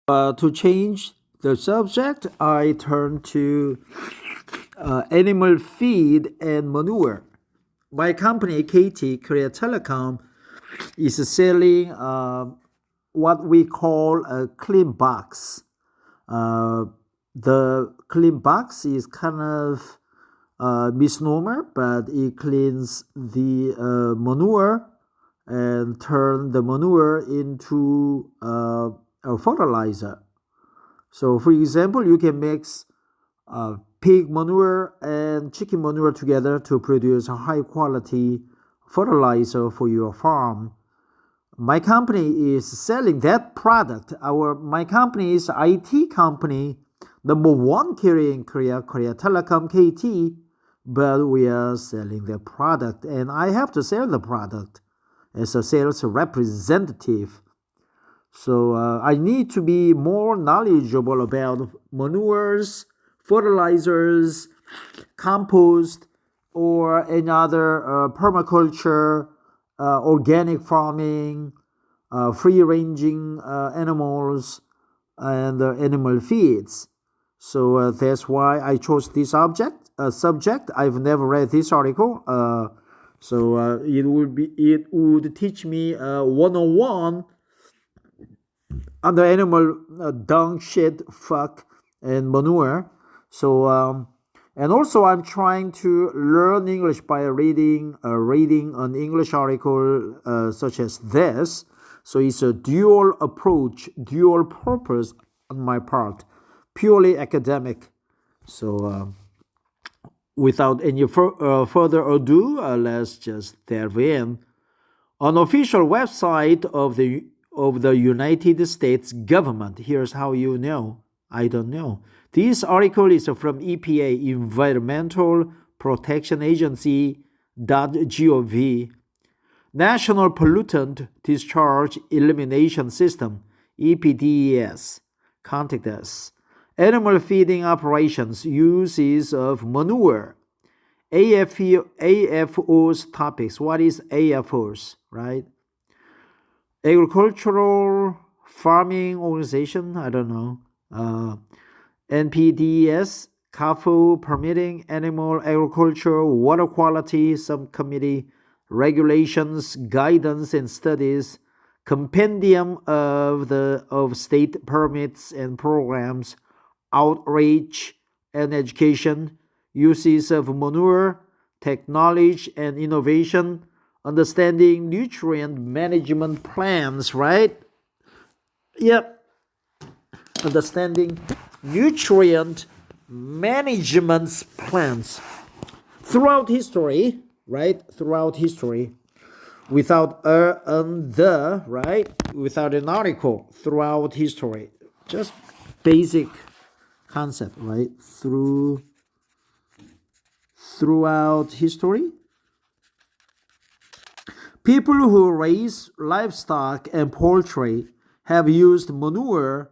To change the subject, I turn to animal feed and manure. My company, KT, Korea Telecom, is selling what we call a CleanBox. The CleanBox is kind of misnomer, but it cleans the manure and turn the manure into a fertilizer. So, for example, you can mix pig manure and chicken manure together to produce a high quality fertilizer for your farm. My company is selling that product. My company is IT company, number one carrier in Korea, Korea Telecom KT, but we are selling the product, and I have to sell the product as a sales representative. So I need to be more knowledgeable about manures, fertilizers, compost, or any other permaculture, organic farming, free-ranging animals, and animal feeds. So that's why I chose this subject. I've never read this article. So it would teach me 101 on the animal dung, shit, fuck, and manure. So and also I'm trying to learn English by reading an English article such as this. So it's a dual approach, dual purpose on my part, purely academic. So without any further ado, let's just delve in. On official website of the United States government, here's how you know. I don't know. This article is from EPA, Environmental Protection Agency .gov. National Pollutant Discharge Elimination System, NPDES. Contact us. Animal feeding operations, uses of manure. AFO's topics. What is AFO's, right? Agricultural Farming Organization, I don't know. NPDES, CAFO, Permitting Animal Agriculture, Water Quality Subcommittee, Regulations, Guidance and Studies, Compendium of State Permits and Programs, Outreach and Education, Uses of Manure, Technology and Innovation, Understanding Nutrient Management Plans, right? Yep. Understanding nutrient management plans. Throughout history, right? Throughout history, without right? Without an article, throughout history. Just basic concept, right? Throughout history, people who raise livestock and poultry have used manure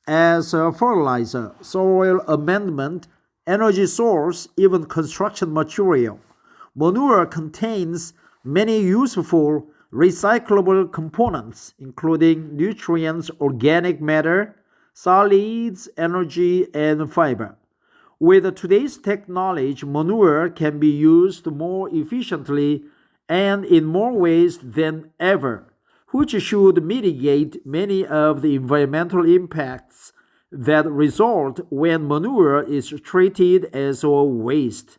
as a fertilizer, soil amendment, energy source, even construction material. Manure contains many useful recyclable components, including nutrients, organic matter, solids, energy, and fiber. With today's technology, manure can be used more efficiently and in more ways than ever, which should mitigate many of the environmental impacts that result when manure is treated as a waste.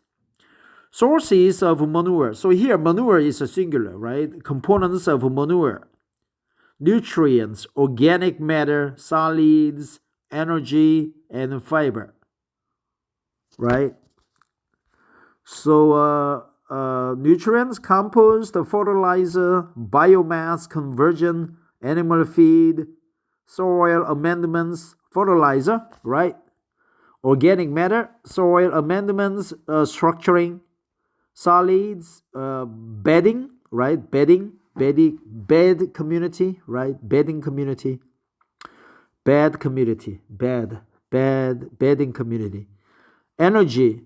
Sources of manure. So here, manure is a singular, right? Components of manure. Nutrients, organic matter, solids, energy, and fiber. Right? So, nutrients, compost, fertilizer, biomass conversion, animal feed, soil amendments, fertilizer, right? Organic matter, soil amendments, structuring, solids, bedding, right? Bed community, right? Bedding community, bedding community. Energy,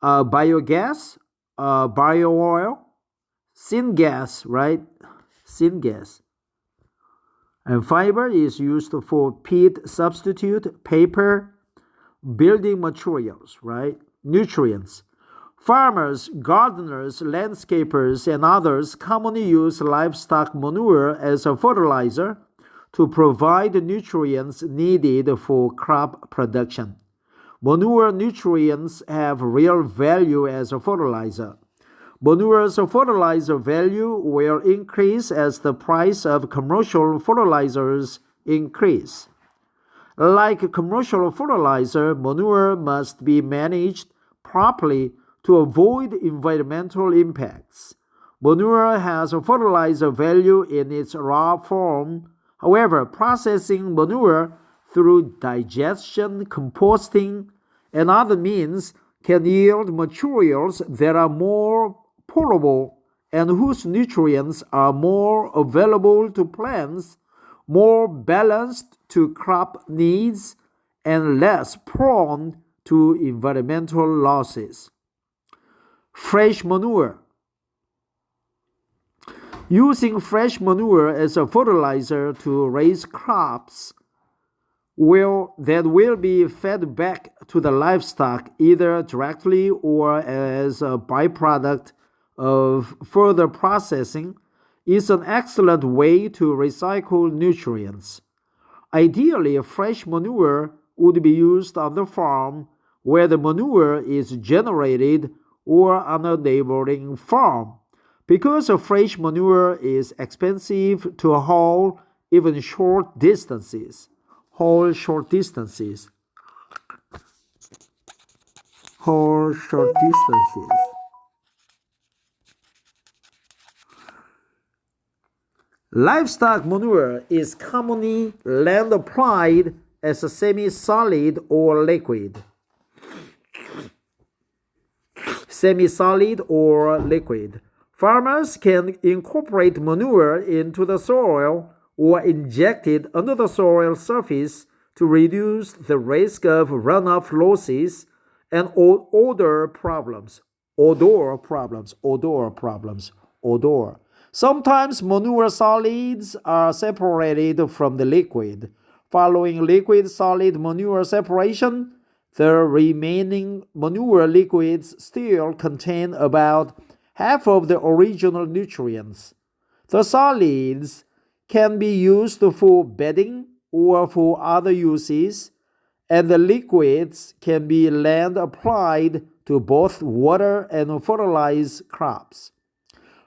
biogas, bio oil, syngas, right? Syngas. And fiber is used for peat substitute, paper, building materials, right? Nutrients. Farmers, gardeners, landscapers, and others commonly use livestock manure as a fertilizer to provide the nutrients needed for crop production. Manure nutrients have real value as a fertilizer. Manure's fertilizer value will increase as the price of commercial fertilizers increase. Like commercial fertilizer, manure must be managed properly to avoid environmental impacts. Manure has a fertilizer value in its raw form. However, processing manure through digestion, composting, and other means can yield materials that are more portable and whose nutrients are more available to plants, more balanced to crop needs, and less prone to environmental losses. Fresh manure. Using fresh manure as a fertilizer to raise crops that will be fed back to the livestock either directly or as a byproduct of further processing is an excellent way to recycle nutrients. Ideally, fresh manure would be used on the farm where the manure is generated or on a neighboring farm. Because fresh manure is expensive to haul even short distances. Haul short distances. Livestock manure is commonly land applied as a semi-solid or liquid. Semi-solid or liquid. Farmers can incorporate manure into the soil or inject it under the soil surface to reduce the risk of runoff losses and odor problems. Sometimes manure solids are separated from the liquid. Following liquid-solid manure separation, the remaining manure liquids still contain about half of the original nutrients. The solids can be used for bedding or for other uses, and the liquids can be land applied to both water and fertilize crops.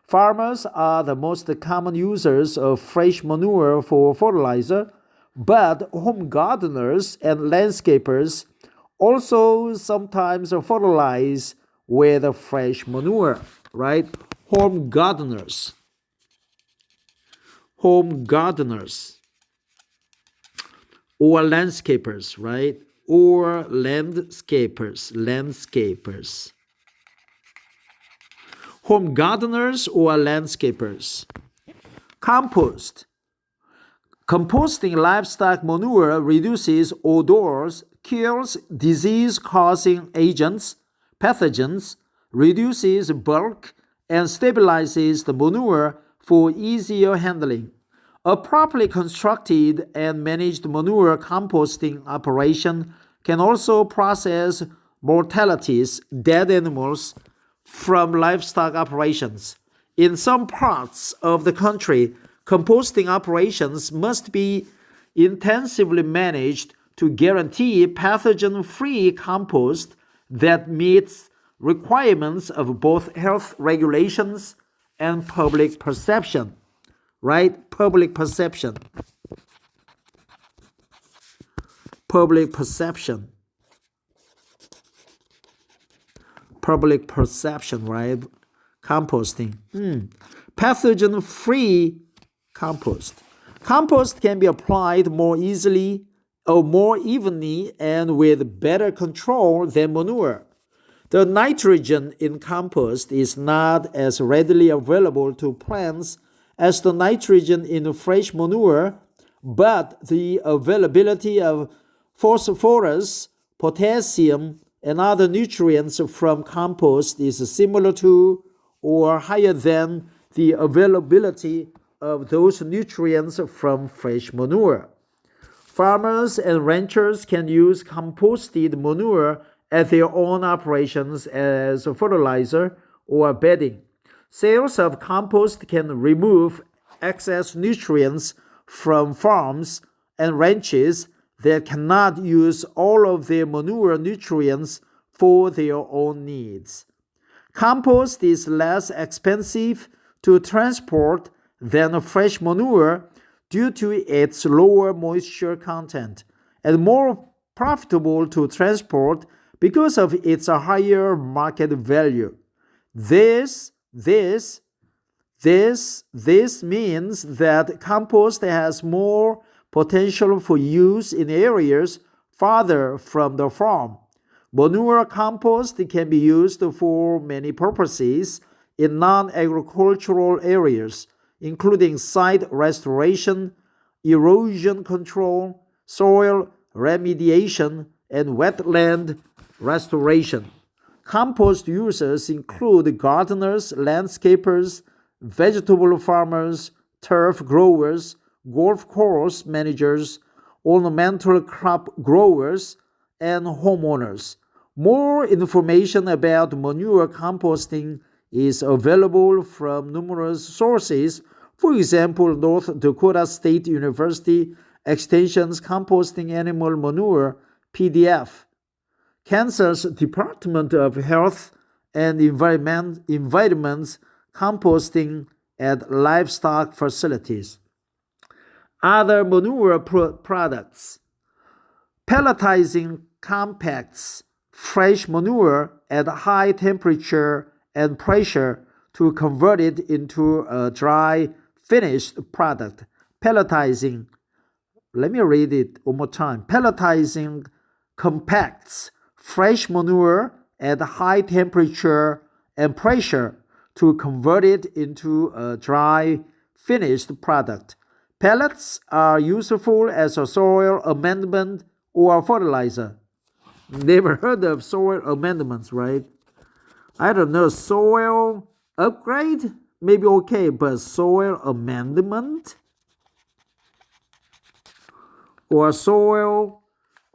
Farmers are the most common users of fresh manure for fertilizer, but home gardeners and landscapers also sometimes fertilize with fresh manure, right? Home gardeners or landscapers, right? Or landscapers. Home gardeners or landscapers. Compost. Composting livestock manure reduces odors, kills disease-causing agents, pathogens, reduces bulk, and stabilizes the manure for easier handling. A properly constructed and managed manure composting operation can also process mortalities, dead animals, from livestock operations. In some parts of the country, composting operations must be intensively managed to guarantee pathogen-free compost that meets requirements of both health regulations and public perception, right? Public perception, right? Composting. Pathogen-free compost. Compost can be applied more easily or more evenly and with better control than manure. The nitrogen in compost is not as readily available to plants as the nitrogen in fresh manure, but the availability of phosphorus, potassium, and other nutrients from compost is similar to or higher than the availability of those nutrients from fresh manure. Farmers and ranchers can use composted manure at their own operations as fertilizer or bedding. Sales of compost can remove excess nutrients from farms and ranches that cannot use all of their manure nutrients for their own needs. Compost is less expensive to transport than fresh manure due to its lower moisture content and more profitable to transport because of its higher market value. This means that compost has more potential for use in areas farther from the farm. Manure compost can be used for many purposes in non-agricultural areas, including site restoration, erosion control, soil remediation, and wetland restoration. Compost users include gardeners, landscapers, vegetable farmers, turf growers, golf course managers, ornamental crop growers, and homeowners. More information about manure composting is available from numerous sources. For example, North Dakota State University Extension's Composting Animal Manure PDF, Kansas Department of Health and Environment's composting at livestock facilities. Other manure products. Pelletizing compacts fresh manure at high temperature and pressure to convert it into a dry, finished product. Pelletizing, let me read it one more time. Pelletizing compacts fresh manure at high temperature and pressure to convert it into a dry, finished product. Pellets are useful as a soil amendment or fertilizer. Never heard of soil amendments, right? I don't know, soil upgrade? Maybe okay, but soil amendment? Or soil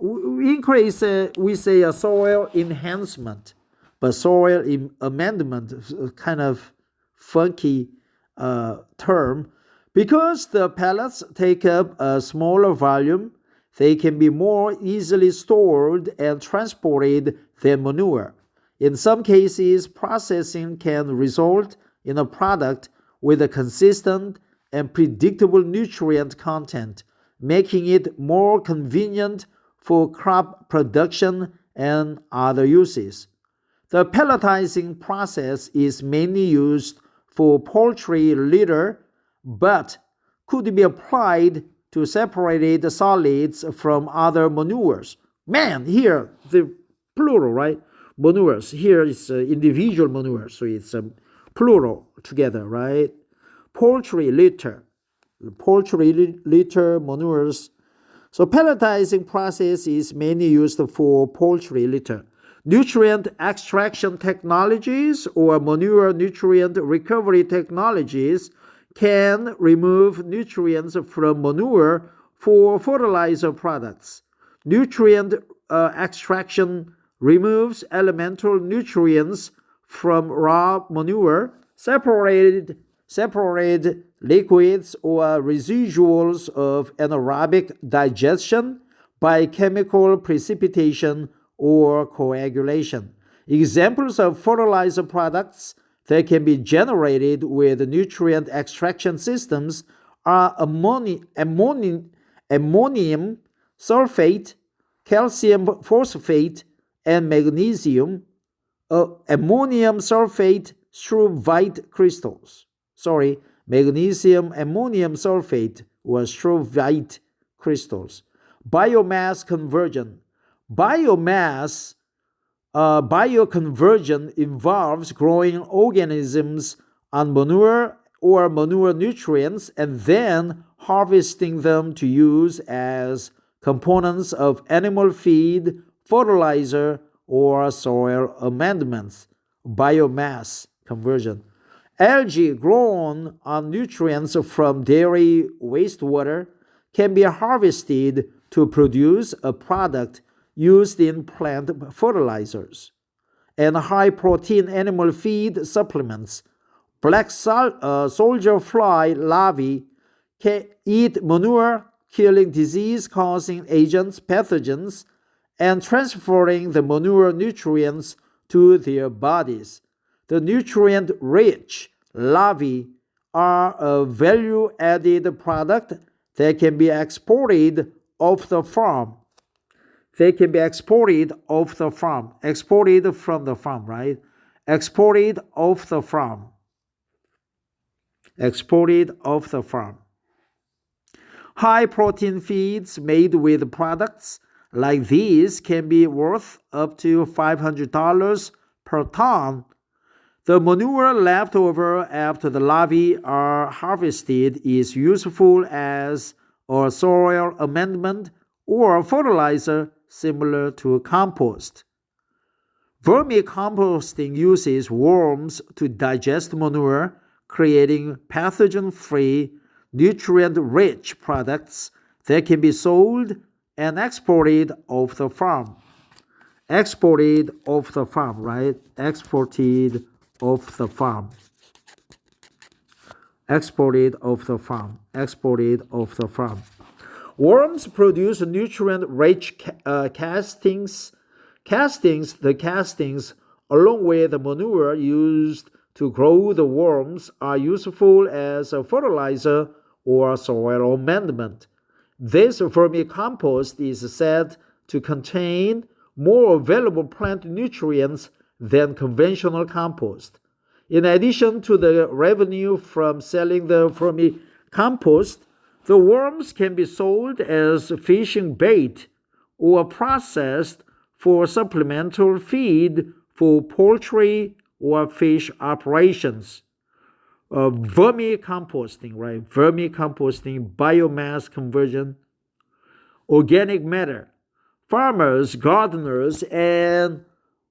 increase, we say a soil enhancement, but soil amendment is kind of funky term. Because the pellets take up a smaller volume, they can be more easily stored and transported than manure. In some cases, processing can result in a product with a consistent and predictable nutrient content, making it more convenient for crop production and other uses. The pelletizing process is mainly used for poultry litter, but could be applied to separate the solids from other manures. Man, here, the plural, right? Manures. Here is individual manure, so it's plural together, right? Poultry litter manures. So pelletizing process is mainly used for poultry litter. Nutrient extraction technologies or manure nutrient recovery technologies can remove nutrients from manure for fertilizer products. Nutrient extraction removes elemental nutrients from raw manure, separated liquids or residuals of anaerobic digestion by chemical precipitation or coagulation. Examples of fertilizer products that can be generated with nutrient extraction systems are ammonium sulfate, calcium phosphate, and magnesium ammonium sulfate struvite crystals. Magnesium ammonium sulfate or struvite crystals. Biomass conversion. Bioconversion involves growing organisms on manure or manure nutrients and then harvesting them to use as components of animal feed, fertilizer, or soil amendments. Biomass conversion. Algae grown on nutrients from dairy wastewater can be harvested to produce a product used in plant fertilizers. And high-protein animal feed supplements. Black soldier fly larvae can eat manure, killing disease-causing agents, pathogens, and transferring the manure nutrients to their bodies. The nutrient-rich larvae are a value-added product that can be exported off the farm. They can be exported off the farm. Exported from the farm, right? Exported off the farm. Exported off the farm. High-protein feeds made with products like these can be worth up to $500 per ton. The manure left over after the larvae are harvested is useful as a soil amendment or fertilizer similar to compost. Vermicomposting uses worms to digest manure, creating pathogen-free, nutrient-rich products that can be sold and exported off the farm. Exported off the farm, right? Exported off the farm. Exported off the farm. Exported off the farm. Worms produce nutrient-rich castings. The castings, along with the manure used to grow the worms, are useful as a fertilizer or soil amendment. This vermicompost is said to contain more valuable plant nutrients than conventional compost. In addition to the revenue from selling the vermicompost, the worms can be sold as fishing bait or processed for supplemental feed for poultry or fish operations. Vermicomposting, right? Vermicomposting, biomass conversion, organic matter. Farmers, gardeners, and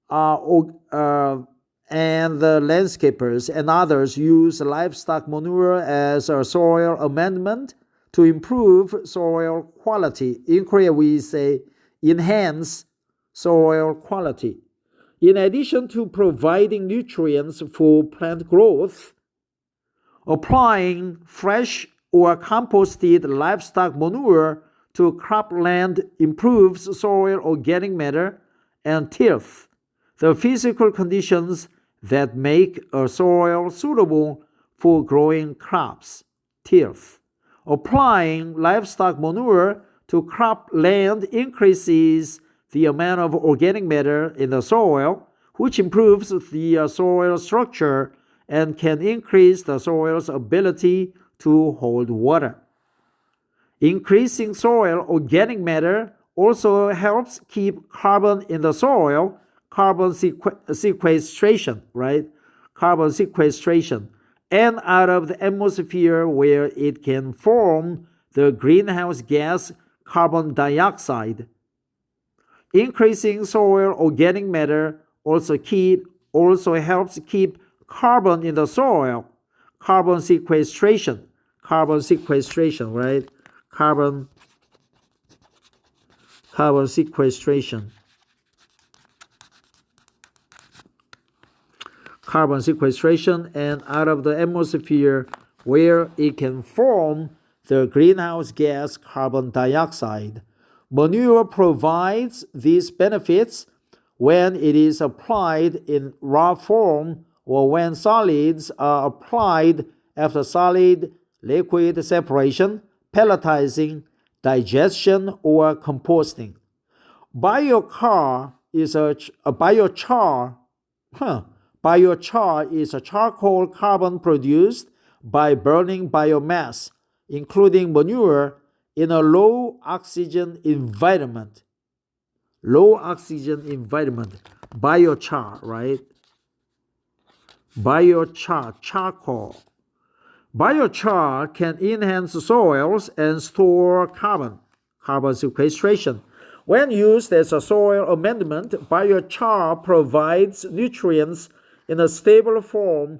the landscapers and others use livestock manure as a soil amendment to improve soil quality. In Korea, we say enhance soil quality. In addition to providing nutrients for plant growth, applying fresh or composted livestock manure to cropland improves soil organic matter and tilth, the physical conditions that make a soil suitable for growing crops. Tilth. Applying livestock manure to cropland increases the amount of organic matter in the soil, which improves the soil structure and can increase the soil's ability to hold water. Increasing soil organic matter also helps keep carbon in the soil, carbon sequestration, right? Carbon sequestration, and out of the atmosphere where it can form the greenhouse gas carbon dioxide. Increasing soil organic matter also helps keep carbon in the soil, carbon sequestration, right? Carbon sequestration. Carbon sequestration and out of the atmosphere where it can form the greenhouse gas carbon dioxide. Manure provides these benefits when it is applied in raw form or when solids are applied after solid-liquid separation, pelletizing, digestion, or composting. Biochar is a charcoal carbon produced by burning biomass, including manure, in a low oxygen environment. Biochar, right? Biochar, charcoal. Biochar can enhance soils and store carbon sequestration. When used as a soil amendment, biochar provides nutrients in a stable form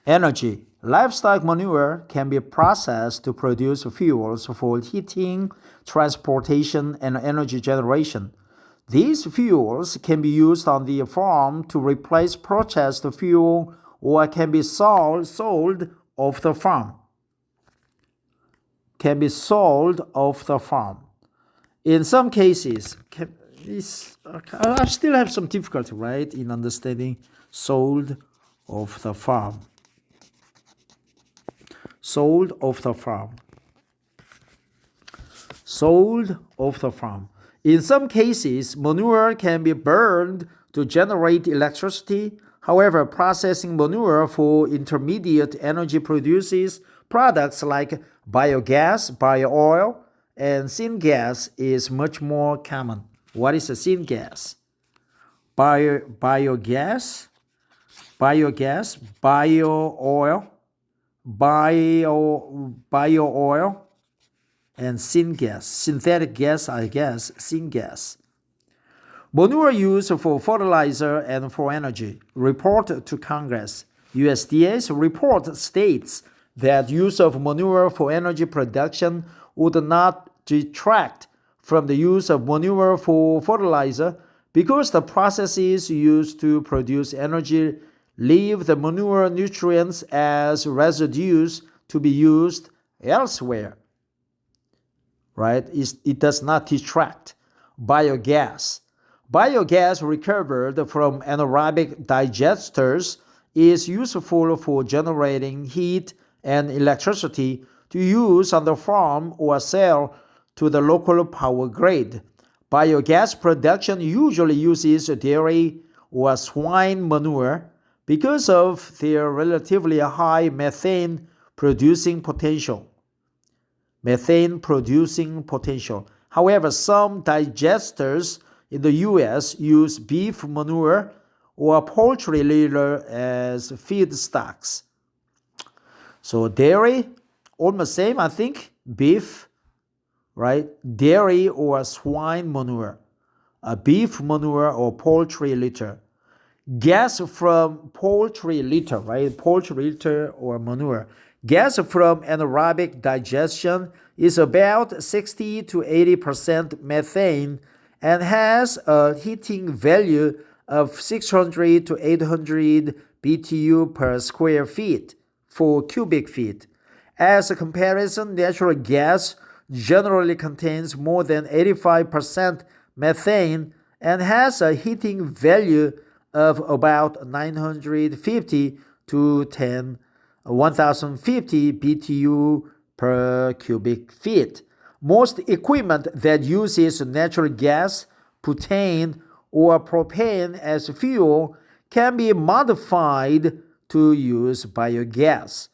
Energy. Livestock manure can be processed to produce fuels for heating, transportation, and energy generation. These fuels can be used on the farm to replace processed fuel or can be sold off the farm. In some cases, I still have some difficulty, right, in understanding sold off the farm. Sold off the farm. In some cases, manure can be burned to generate electricity. However, processing manure for intermediate energy produces products like biogas, bio-oil, and syngas is much more common. What is a syngas? Biogas, bio-oil, bio-oil, and syngas. Synthetic gas, I guess, syngas. Manure used for fertilizer and for energy. Report to Congress. USDA's report states that use of manure for energy production would not detract from the use of manure for fertilizer because the processes used to produce energy leave the manure nutrients as residues to be used elsewhere. Right? It does not detract. Biogas. Biogas recovered from anaerobic digesters is useful for generating heat and electricity to use on the farm or sell to the local power grid. Biogas production usually uses dairy or swine manure because of their relatively high methane producing potential. However, some digesters in the U.S. use beef manure or poultry litter as feedstocks. So dairy, almost same, I think. Beef, right? Dairy or swine manure, beef manure or poultry litter. Gas from poultry litter, right? Poultry litter or manure. Gas from anaerobic digestion is about 60 to 80% methane and has a heating value of 600 to 800 BTU per square feet for cubic feet. As a comparison, natural gas generally contains more than 85% methane and has a heating value of about 950 to 1050 BTU per cubic feet. Most equipment that uses natural gas, butane, or propane as fuel can be modified to use biogas.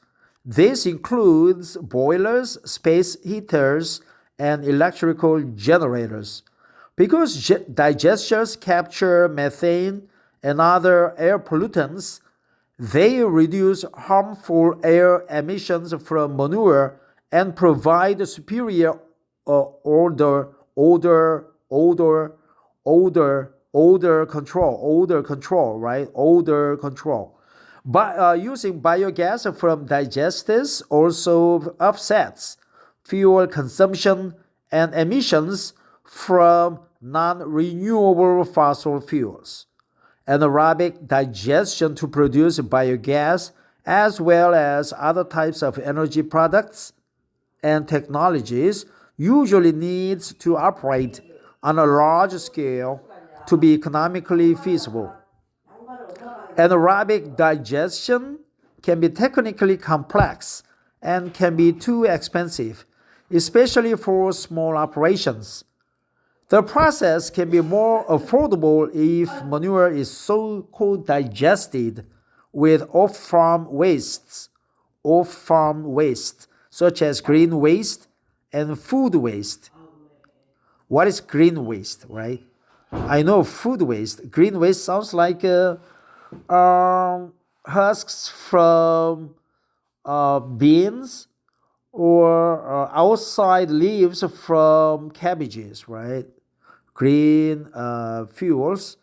This includes boilers, space heaters, and electrical generators. Because digesters capture methane and other air pollutants, they reduce harmful air emissions from manure and provide superior odor control. But using biogas from digesters also offsets fuel consumption and emissions from non-renewable fossil fuels. Anaerobic digestion to produce biogas as well as other types of energy products and technologies usually needs to operate on a large scale to be economically feasible. Anaerobic digestion can be technically complex and can be too expensive, especially for small operations. The process can be more affordable if manure is so-called digested with off-farm wastes, such as green waste and food waste. What is green waste, right? I know food waste. Green waste sounds like husks from beans or outside leaves from cabbages, right? Green fuels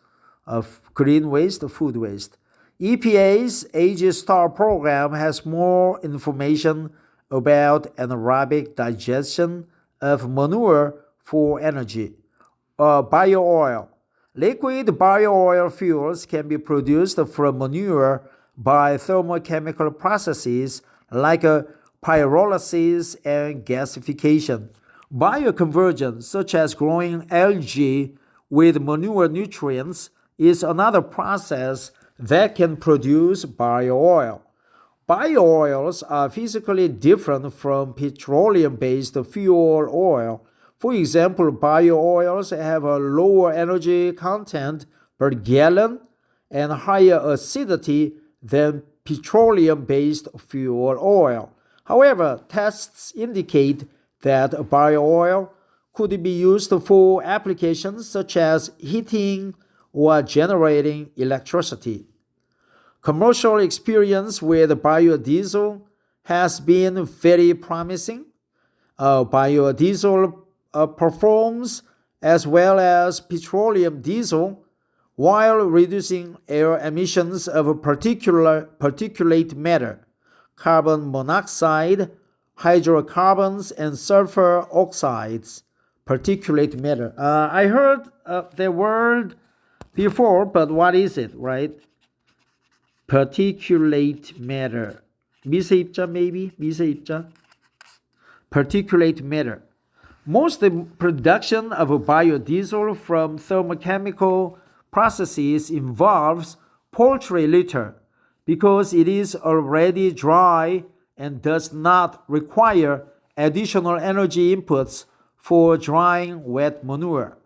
of green waste, food waste. EPA's AG STAR program has more information about anaerobic digestion of manure for energy. Bio-oil. Liquid bio-oil fuels can be produced from manure by thermochemical processes like pyrolysis and gasification. Bioconversion, such as growing algae with manure nutrients, is another process that can produce bio-oil. Bio-oils are physically different from petroleum-based fuel oil. For example, bio-oils have a lower energy content per gallon and higher acidity than petroleum-based fuel oil. However, tests indicate that bio-oil could be used for applications such as heating or generating electricity. Commercial experience with biodiesel has been very promising. Biodiesel performs as well as petroleum diesel while reducing air emissions of particulate matter, carbon monoxide, hydrocarbons, and sulfur oxides. Particulate matter. I heard the word before, but what is it, right? Particulate matter. 미세입자 maybe? 미세입자? Particulate matter. Most production of biodiesel from thermochemical processes involves poultry litter because it is already dry and does not require additional energy inputs for drying wet manure.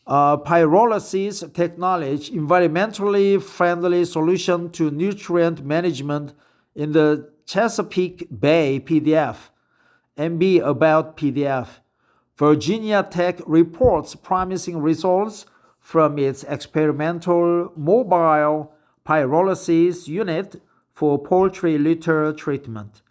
Pyrolysis technology, environmentally friendly solution to nutrient management in the Chesapeake Bay PDF. MB about PDF. Virginia Tech reports promising results from its experimental mobile pyrolysis unit for poultry litter treatment.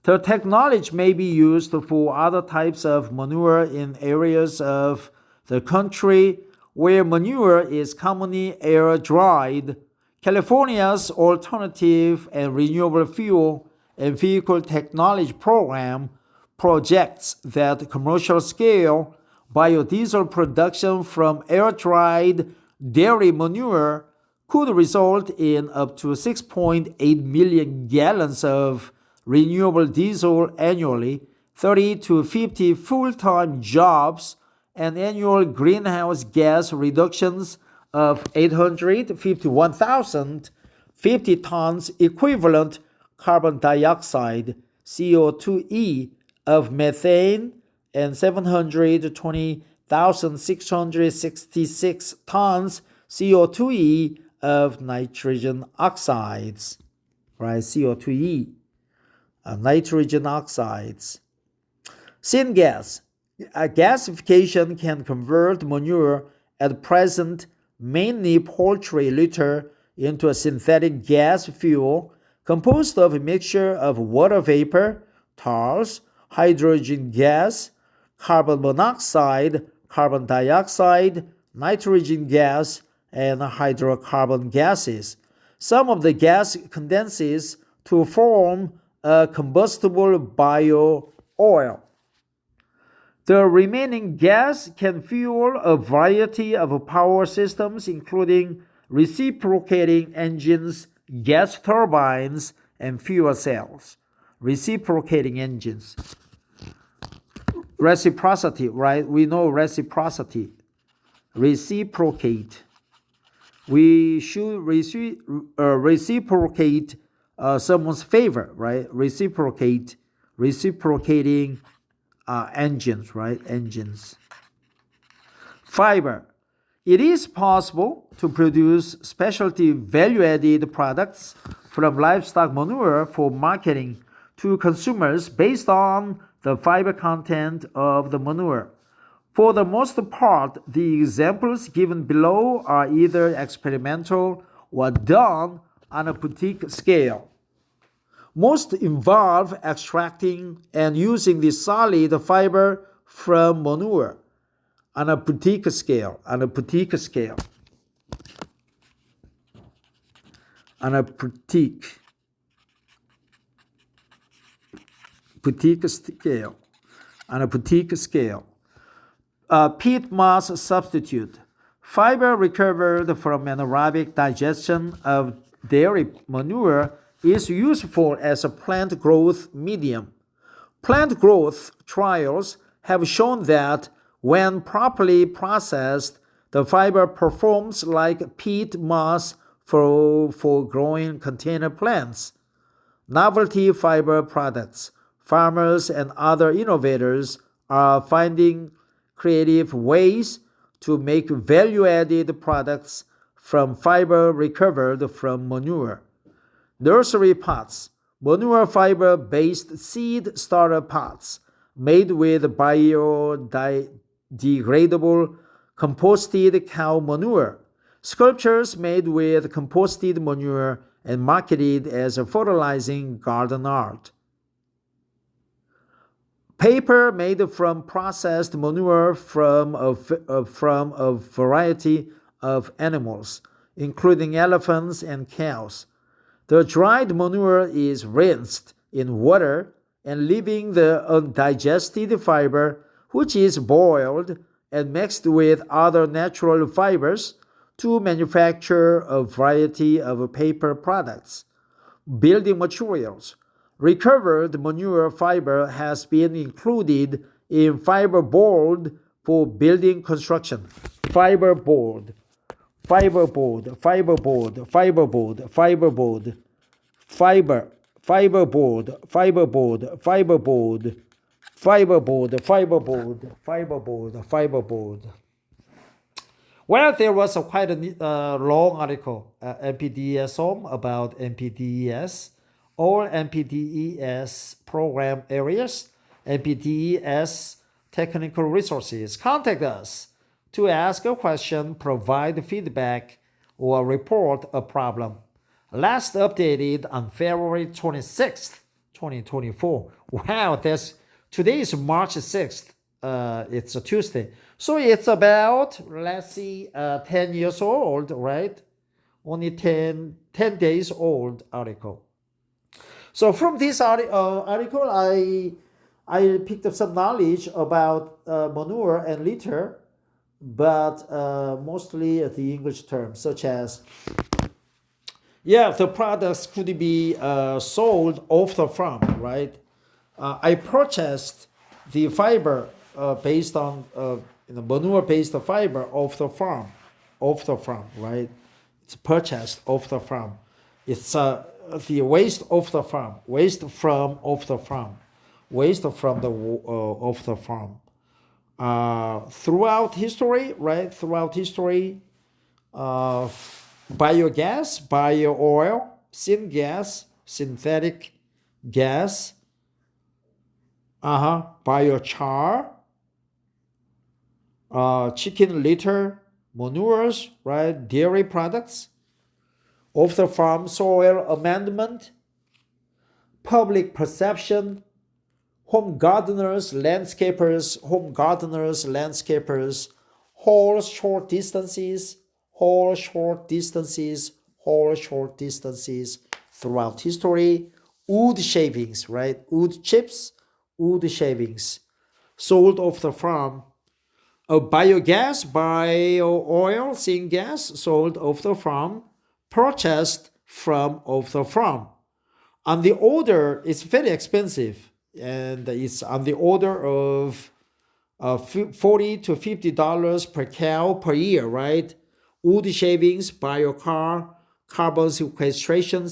The technology may be used for other types of manure in areas of the country where manure is commonly air-dried. California's Alternative and Renewable Fuel and Vehicle Technology Program projects that commercial-scale biodiesel production from air-dried dairy manure could result in up to 6.8 million gallons of renewable diesel annually, 30 to 50 full-time jobs, and annual greenhouse gas reductions of 851,050 tons equivalent carbon dioxide, CO2e, of methane and 720,666 tons CO2e of nitrogen oxides, right? CO2e, nitrogen oxides. Syngas. Gasification can convert manure at present, mainly poultry litter, into a synthetic gas fuel composed of a mixture of water vapor, tars, hydrogen gas, carbon monoxide, carbon dioxide, nitrogen gas, and hydrocarbon gases. Some of the gas condenses to form a combustible bio-oil. The remaining gas can fuel a variety of power systems, including reciprocating engines, gas turbines, and fuel cells. Reciprocating engines. Reciprocity, right? We know reciprocity. Reciprocate. We should reciprocate someone's favor, right? Reciprocating engines, right? Engines. Fiber. It is possible to produce specialty value-added products from livestock manure for marketing to consumers based on the fiber content of the manure. For the most part, the examples given below are either experimental or done on a boutique scale. Most involve extracting and using the solid fiber from manure on a boutique scale. on a boutique scale. On a boutique scale. Peat moss substitute. Fiber recovered from anaerobic digestion of dairy manure is useful as a plant growth medium. Plant growth trials have shown that when properly processed, the fiber performs like peat moss for growing container plants. Novelty fiber products. Farmers and other innovators are finding creative ways to make value-added products from fiber recovered from manure. Nursery pots, manure fiber-based seed starter pots made with biodegradable composted cow manure. Sculptures made with composted manure and marketed as a fertilizing garden art. Paper made from processed manure from a variety of animals, including elephants and cows. The dried manure is rinsed in water and leaving the undigested fiber, which is boiled and mixed with other natural fibers to manufacture a variety of paper products. Building materials. Recovered manure fiber has been included in fiberboard for building construction. Fiberboard, fiberboard, fiberboard, fiberboard, fiberboard, fiberboard, fiberboard, fiberboard, fiberboard. Well, there was quite a long article at NPDES Home about NPDES. All NPDES program areas, NPDES technical resources. Contact us to ask a question, provide feedback, or report a problem. Last updated on February 26th, 2024. Wow, today is March 6th. It's a Tuesday. So it's about, 10 years old, right? Only 10 days old article. So from this article, I picked up some knowledge about manure and litter, but mostly the English terms, such as, the products could be sold off the farm, right? I purchased the fiber based on manure-based fiber off the farm, right? It's purchased off the farm. It's the waste of the farm, waste from off the farm, waste from the off the farm. Throughout history, right? Throughout history, biogas, bio-oil, syngas, synthetic gas, biochar, chicken litter, manures, right? Dairy products, off the farm soil amendment, public perception, home gardeners, landscapers, haul short distances throughout history, wood shavings, right? Wood chips, wood shavings, sold off the farm. Biogas, bio-oil, syngas, sold off the farm, purchased from off the farm. On the order, it's very expensive, and it's on the order of $40 to $50 per cow per year, right? Wood shavings, biochar, carbon sequestration,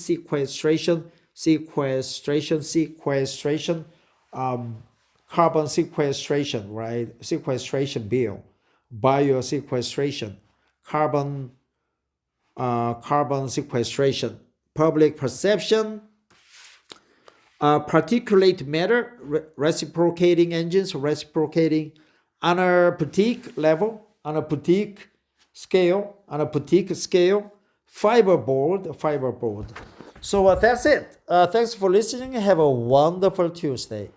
carbon sequestration, right? Sequestration bill, biosequestration, carbon sequestration, public perception, particulate matter, reciprocating engines, reciprocating on a boutique level, on a boutique scale, fiberboard. So that's it. Thanks for listening. Have a wonderful Tuesday.